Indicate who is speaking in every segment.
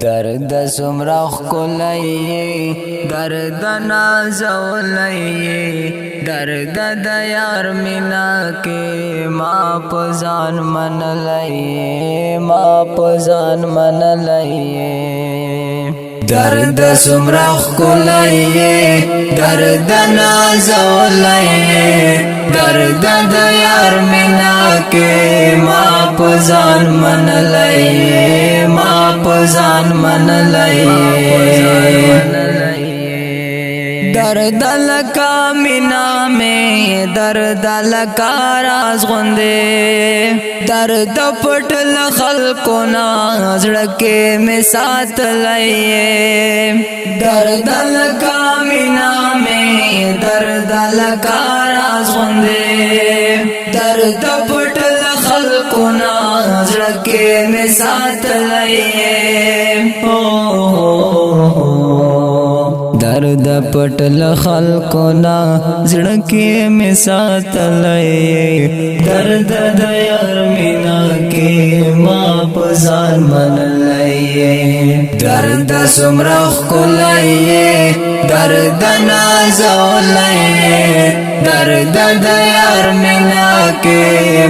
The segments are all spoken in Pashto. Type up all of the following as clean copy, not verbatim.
Speaker 1: درد سمرخ کلی درد نازولی درد د یار مینا کې ما پزان من لئی ما پزان من لئی درد سمرخ کلی درد نازولی درد د یار مینا کې ما پزان من لئی ما پزان من لئی درد لکا مینا میں درد لکا راز غندے درد پٹل خلقنا زڑکے میں ساتھ لئیے درد لکا مینا میں درد لکا راز غندے درد پٹل خلقنا زڑکے میں ساتھ لئیے درد پټل خلقنا زړکې می ساتلې درد د یار مینا کې ما پزان منلې درد سمرخ کولې درد نازولې درد د یار مینا کې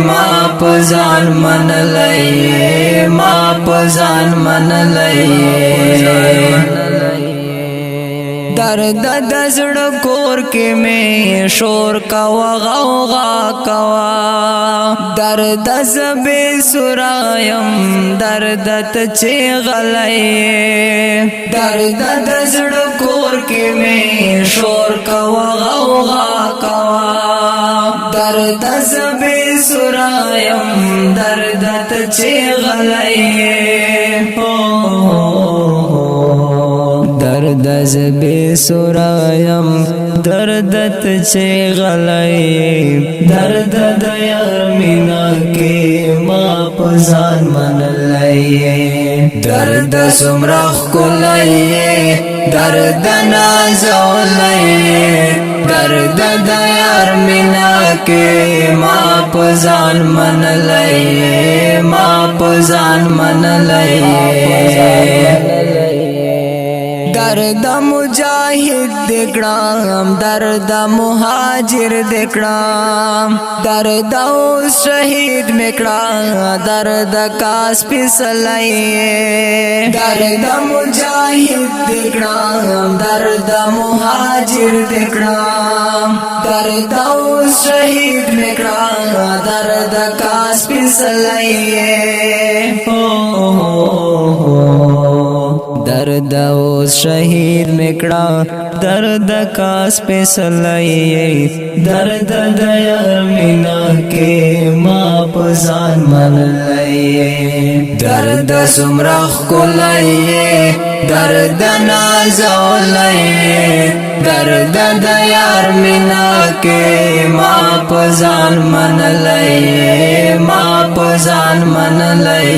Speaker 1: ما پزان منلې ما پزان منلې درد د زړه کور کې مې شور کا وغوغا کوا درد زبې سرایم درد ته چې غلې درد د زړه کور کې مې شور کا وغوغا کوا درد زبې سرایم درد ته چې غلې درد زبې سرایم درد ته چې غلې درد د یار مینا کې ما پزان منلې درد سمرخ کولې درد نازولې درد د یار مینا کې ما پزان منلې ما پزان منلې درد مجاہد دکڑام درد مہاجر دکڑام درد شہید مکڑام درد کاس پسلائیے درد مجاہد دکڑام درد مہاجر دکڑام درد شہید مکڑام درد کاس پسلائیے درد اوس شهید میکړه درد کاس په سلایې درد د یار مینا کې ما پزان منلې درد سمرخ کولې درد نازولې درد د یار مینا کې ما پزان منلې ما پزان منلې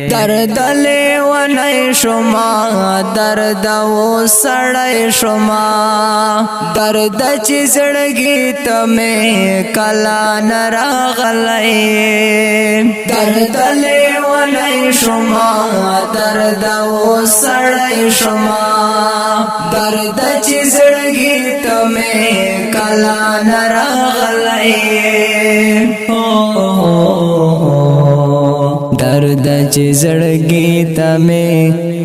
Speaker 1: درد لیونی شما درد و سڑی شما درد چی زڑگی تمہیں کلا نراغلی درد لیونی شما درد و سڑی شما درد چی زڑگی تمہیں کلا نراغلی درد چې زړګي ته مې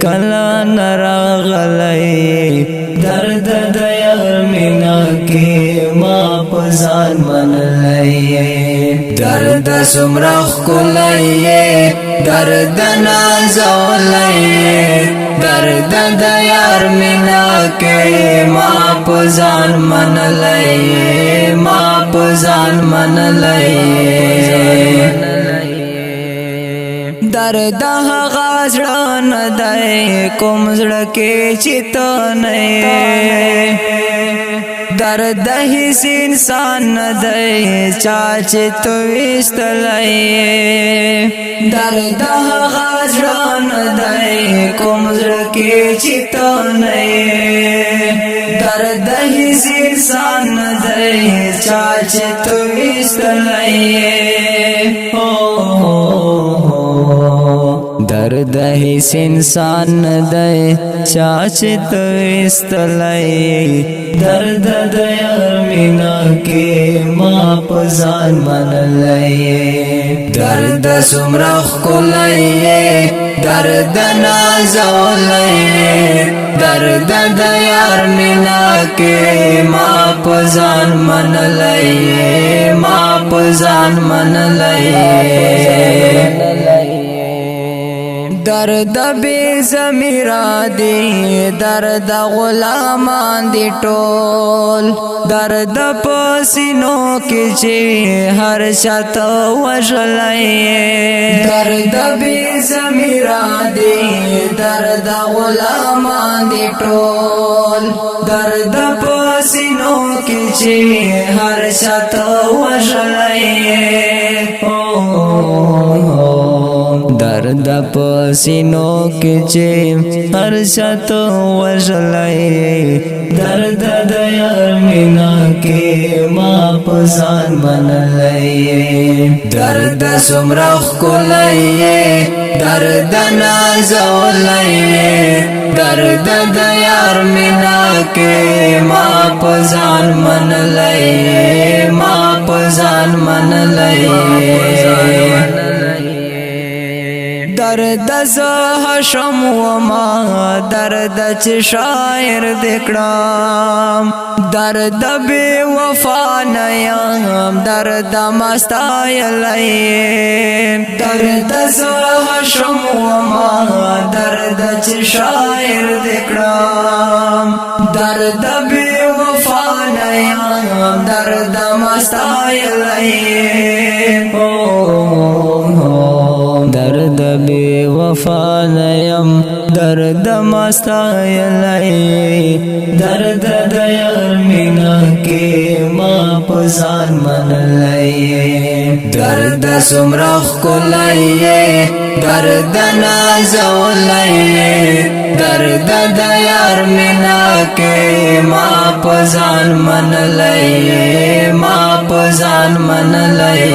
Speaker 1: کلا نراغلی درد د یار مینا کې ما پزان منلې درد سمرخ کولې درد نازولې درد د یار مینا کې ما پزان منلې ما پزان منلې درد هغه زړه نه دی کوم زړه کې چې ته نه درد هیڅ انسان نه دی چا چې تو وستلای درد هغه زړه نه دی کوم زړه کې چې ته نه درد هیڅ انسان نه دی چا چې تو وستلای درد هیڅ انسان ندی چا چې تو استلای درد د یار مینا کې ما پزان منلای درد سمرخ کولای درد نازولای درد د یار مینا کې ما پزان منلای ما پزان منلای درد بی زمیرا دی درد غلامان دی ټول درد پسینو کی چی هر شت وژلای درد بی زمیرا دی درد غلامان دی ټول درد پسینو کی چی هر شت وژلای درد پسینو کې چې هر شت وژلای درد د یار مینا کې ما پسان منلای درد سمرخ کولای درد نازولای درد د یار مینا کې ما پسان منلای ما پسان منلای درد زهشم وما درد چې شاعر دکړم درد بے وفا نیم درد مستایلای درد زهشم وما درد چې شاعر دکړم درد بے وفا نیم درد مستایلای درد بی وفا نیم درد مستایلای درد د یار مینا کې ما پسان منلای درد سمرخ کولای درد نازولای درد د یار مینا کې ما پسان منلای ما پسان منلای